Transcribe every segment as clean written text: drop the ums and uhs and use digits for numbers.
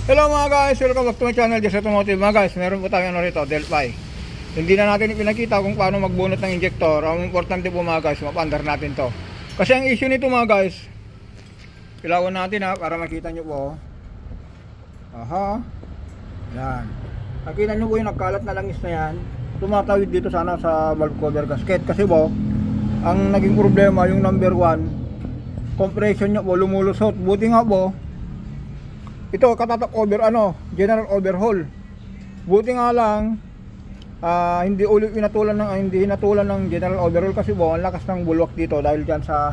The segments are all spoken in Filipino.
Hello mga guys, welcome back to my channel, Jess Automotive. Mga guys, meron po tayo rito, Delphi. Hindi na natin ipinakita kung paano magbunot ng injector. Ang importante po mga guys, mapandar natin to. Kasi ang issue nito mga guys, ilawan natin para makita nyo po. Aha. Yan. Nakita nyo po yung nagkalat na langis na yan. Tumatawid dito sana sa valve cover gasket. Kasi po, ang naging problema yung number 1, compression nyo po lumulusot. Buti nga po, ito katatak general overhaul. Buti nga lang hindi ulit hinatulan ng general overhaul kasi ang lakas ng bulwak dito dahil diyan sa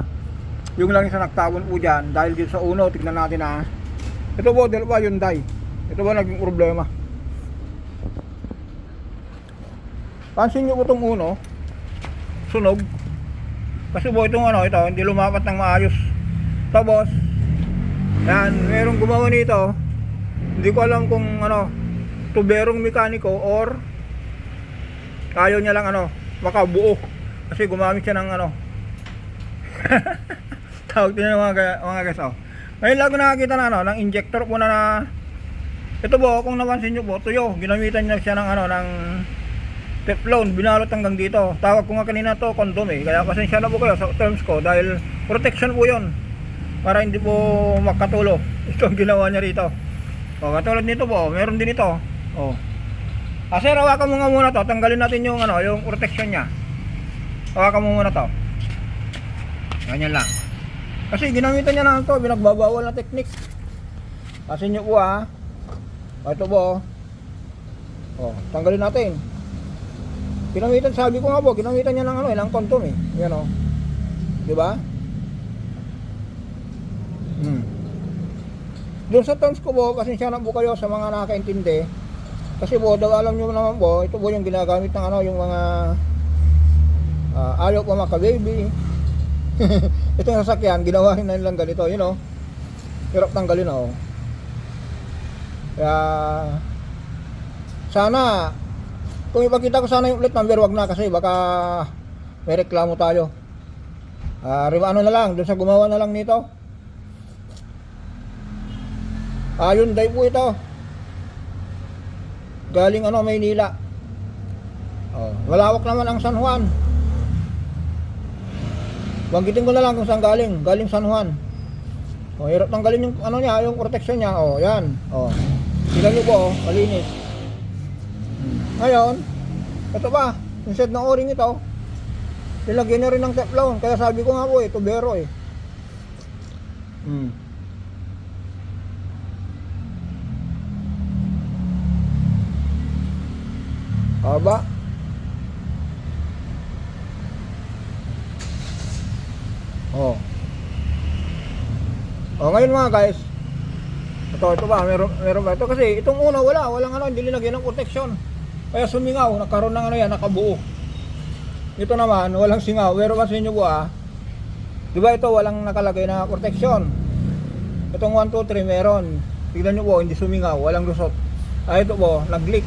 yung langis na nagtawon po diyan dahil dito sa uno. Tignan natin ito po dalawa yung die. Ito ba naging problema? Pansin niyo po itong uno sunog kasi itong ito hindi lumapat ng maayos. Tapos yan, merong gumawa nito. Hindi ko alam kung tuberong mekaniko or ayaw niya lang makabuo. Kasi gumamit siya ng tawag din mga guys. Ngayon lang ko nakakita na ng injector po na ito po, kung napansin nyo po, tuyo. Ginamitan niya siya ng Teflon, binalot hanggang dito. Tawag ko nga kanina to condom Kaya pasensya na po kayo sa terms ko dahil protection po yun. Para hindi po makatulo. Ito ang ginawa niya rito. Katulad nito po, meron din ito. Sir, hawakan mo nga muna to. Tanggalin natin yung yung protection niya. Hawakan mo muna to. Ganyan lang. Kasi ginamitan niya na ito, binagbabawal na technique. Kasi nyo po ito po. Tanggalin natin. Ginamitan, sabi ko nga po, ginamitan niya ng ilang kontom Yan di ba? Doon sa terms ko po, pasensya na po kayo sa mga nakakaintindi. Kasi po, alam nyo naman po, ito po yung ginagamit ng yung mga ayaw pa maka-baby. Ito yung sasakyan, ginawa rin na nilang ganito, hirap tanggalin Kaya sana kung ipakita ko sana yung plate number, wag na kasi baka may reklamo tayo. Na lang, doon sa gumawa na lang nito. Hyundai po ito. Galing Maynila. Malawak naman ang San Juan. Banggitin ko na lang kung saan galing. Galing San Juan. Hirap tanggalin yung yung protection niya. Yan. Tingnan niyo po, malinis. Ngayon, ito ba? Instead ng o-ring ito, nilagyan na rin ng Teflon. Kaya sabi ko nga po, tubero Aba. Ngayon mga guys. Ito ba? Meron ba ito? Kasi itong una walang hindi linagyan ng protection. Kaya sumingaw, nagkaroon ng nakabuo. Ito naman, walang singaw. Pero kasi nyo po di ba ito walang nakalagay na protection? Itong 1, 2, 3 meron. Tignan nyo po, hindi sumingaw, walang lusot. Ito po, nag-leak.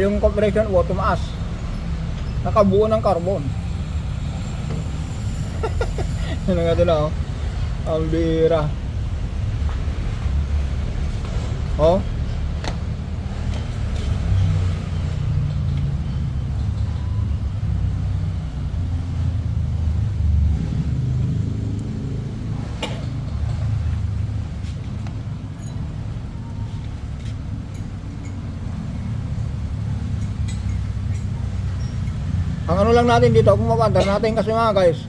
Yung compression po tumaas. Nakabuo ng carbon. Ano nga doon ang bira. Ang lang natin dito, kung mapandar natin kasi mga guys,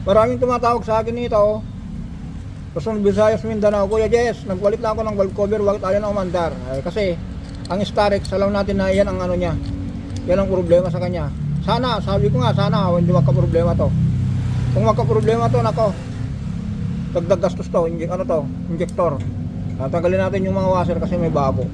maraming tumatawag sa akin nito. Luzon, Visayas, Mindanao, Kuya Jess, nagwalit na ako ng valve cover, wag tayo na umandar. Kasi ang Starex, alam natin na yan ang niya. Yan ang problema sa kanya. Sana, sabi ko nga, sana hindi magka-problema to. Kung magka-problema to, nako, dagdag gastos to, injector. Tatanggalin natin yung mga washer kasi may bago.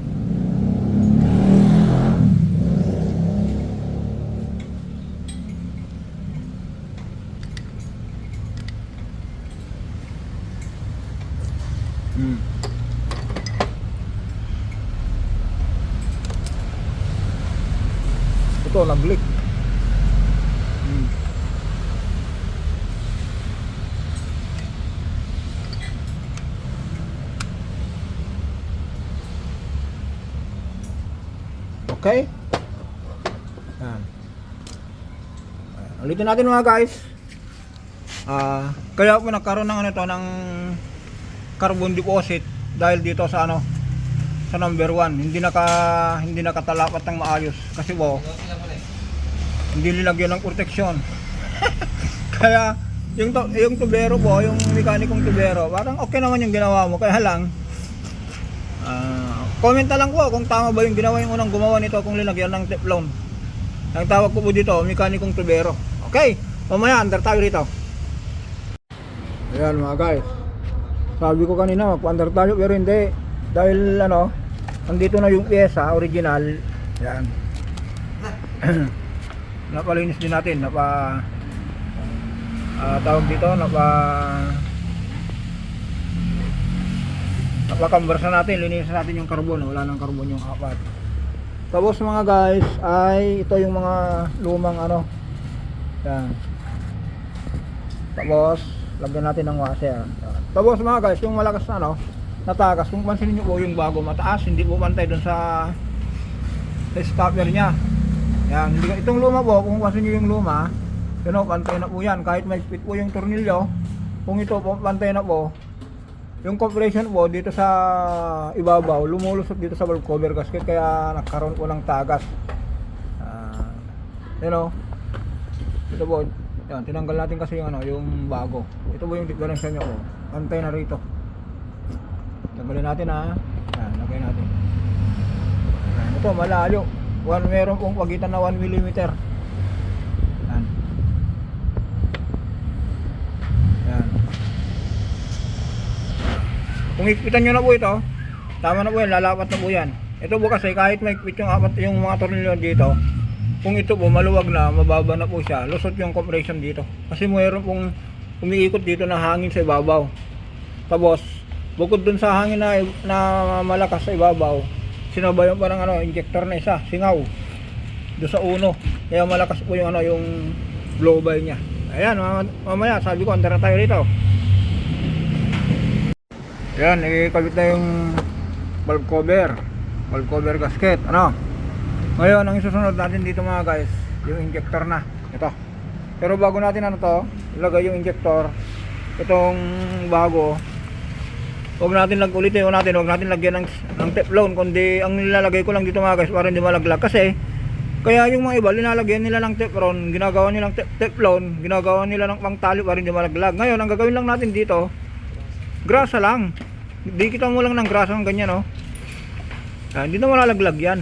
Ito nag-leak. Okay? Yan. Ulitin natin mga guys. Kaya po nagkaroon ng ano to, ng carbon deposit dahil dito sa ano, sa number 1 hindi nakatalapat ng maayos kasi po hindi nilagyan ng proteksyon. Kaya yung tubero po, yung mekanikong tubero, parang okay naman yung ginawa mo, kaya lang comment na lang po kung tama ba yung ginawa yung unang gumawa nito kung linagyan ng Teflon. Ang tawag ko po dito, mekanikong tubero. Okay, mamaya under tayo rito. Ayan mga guys, sabi ko kanina magpa-under tayo pero hindi, dahil ano, andito na yung pyesa original. Yan. Napalinis din natin, tawag dito, napakambarsa natin, linisin natin yung carbon, wala nang carbon yung apat. Tapos mga guys, ay ito yung mga lumang ano. Yan. Tapos lagyan natin ng washer. Yan. Tapos mga guys, yung malakas na ano, natakas, kung pansinin nyo po yung bago mataas, hindi po pantay dun sa stopper nya. Yan, itong luma po, kung pansinin nyo yung luma, yun o, pantay na po yan. Kahit may split po yung tornilyo, kung ito po pantay na po, yung compression po dito sa ibabaw, lumulusot dito sa valve cover gasket, kaya nagkaroon po ng tagas. Yun o, ito po, yan, tinanggal natin kasi yung ano, yung bago. Ito po yung differential nya po, pantay na rito. Tanggalin natin ha. Yan, lagay natin. Yan, ito malayo. Meron pong pagitan na 1 mm. Yan. Yan. Kung ipitan nyo na po ito, tama na po yan, lalapat na po yan. Ito po kasi kahit may ipit yung mga tornilyo dito, kung ito po maluwag na, mababa na po siya, lusot yung compression dito. Kasi mayroon pong umiikot dito na hangin sa ibabaw. Tapos bukod dun sa hangin na malakas sa ibabaw, sinabayan parang ano, injector na isa, singaw doon sa uno. Kaya malakas po yung ano, yung blow by niya. Ayan, mamaya sabi ko, andar na tayo rito. Ayan, ikabit na yung valve cover gasket. Ano? Ngayon, ang isusunod natin dito mga guys, yung injector na. Ito. Pero bago natin ano to, ilagay yung injector, itong bago, huwag natin lagyan ng Teflon, kundi ang nilalagay ko lang dito mga guys para hindi malaglag. Kasi kaya yung mga iba linalagyan nila ng Teflon, ginagawa nilang Teflon, ginagawa nila ng pangtali para hindi malaglag. Ngayon ang gagawin lang natin dito, grasa lang. Dikitan mo lang ng grasa ng ganyan, oh. Hindi na malalaglag yan.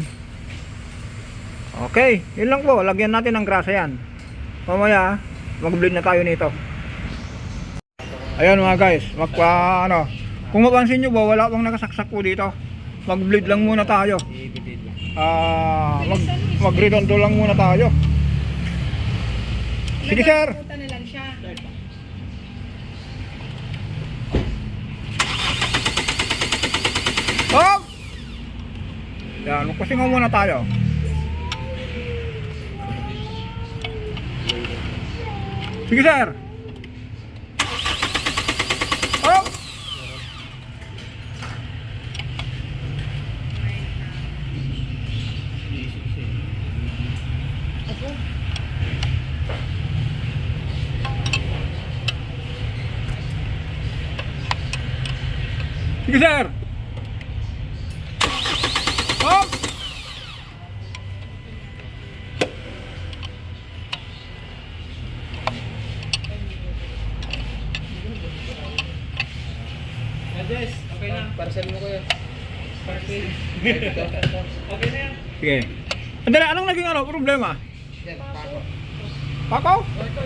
Okay, yun lang po, lagyan natin ng grasa yan. Mamaya mag-bleed na tayo nito. Ayan mga guys, kung mapansin nyo ba, wala pang nakasaksak po dito. Mag-bleed lang muna tayo. Mag-redondo lang muna tayo. Sige sir. Oh! Yan, magpasingaw muna tayo. Sige sir. Oh! Sige sir. Oh! Yes, okay na. Parcel mo ko yun. Parcel. Okay na yan. Sige. Andala, anong naging problema? Yan, pako. Pako? Ito.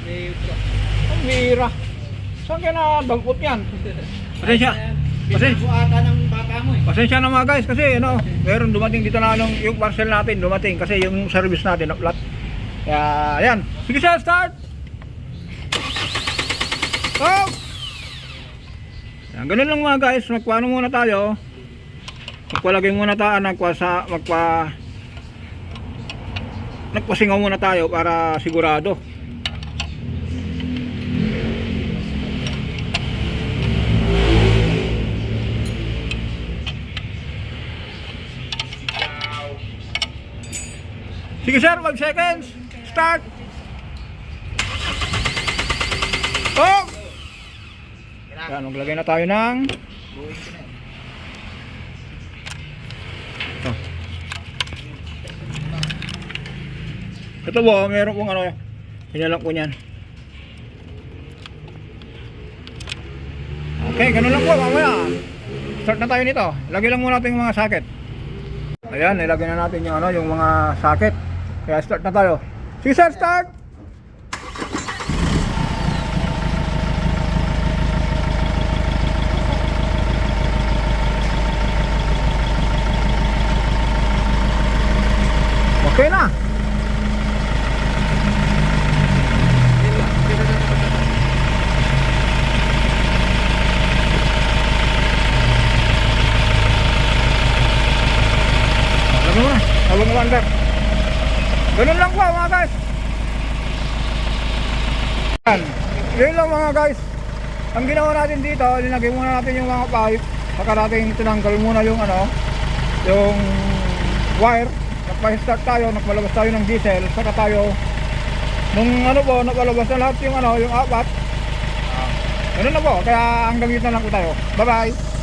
May Ang bira. Saan ka na dampot yan? Pasensya. Pasensya ata ng bata mo eh. Pasensya na mga guys kasi meron dumating dito na yung parcel natin dumating kasi yung service natin na flat. Kaya ayan. Sige sir, start. Oh! Yan, ganun lang mga guys, magpaano muna tayo. Magpalagay muna tayo, nagpasingaw muna tayo para sigurado. Sige sir, 5 seconds. Start. Stop. Yan, maglagay na tayo ng ito po, meron pong ano, hinalang po niyan. Okay, ganun lang po, mamaya. Start na tayo nito. Lagay lang muna natin yung mga socket. Ayan, nilagay na natin yung ano, yung mga socket. Kaya start na tayo. Sige sir, start! Okay na. Lagyan mo na. Habang umandar. Ganun lang po mga guys. Yan. Yun lang mga guys. Ang ginawa natin dito, linagay muna natin yung mga pipe. Saka natin tinanggal muna yung ano, yung wire. Nagpa-start tayo, nagpalabas tayo ng diesel. Saka tayo, nung ano po, napalabas na lahat yung ano, yung apat. Ganun na po. Kaya hanggang dito na lang po tayo. Bye bye.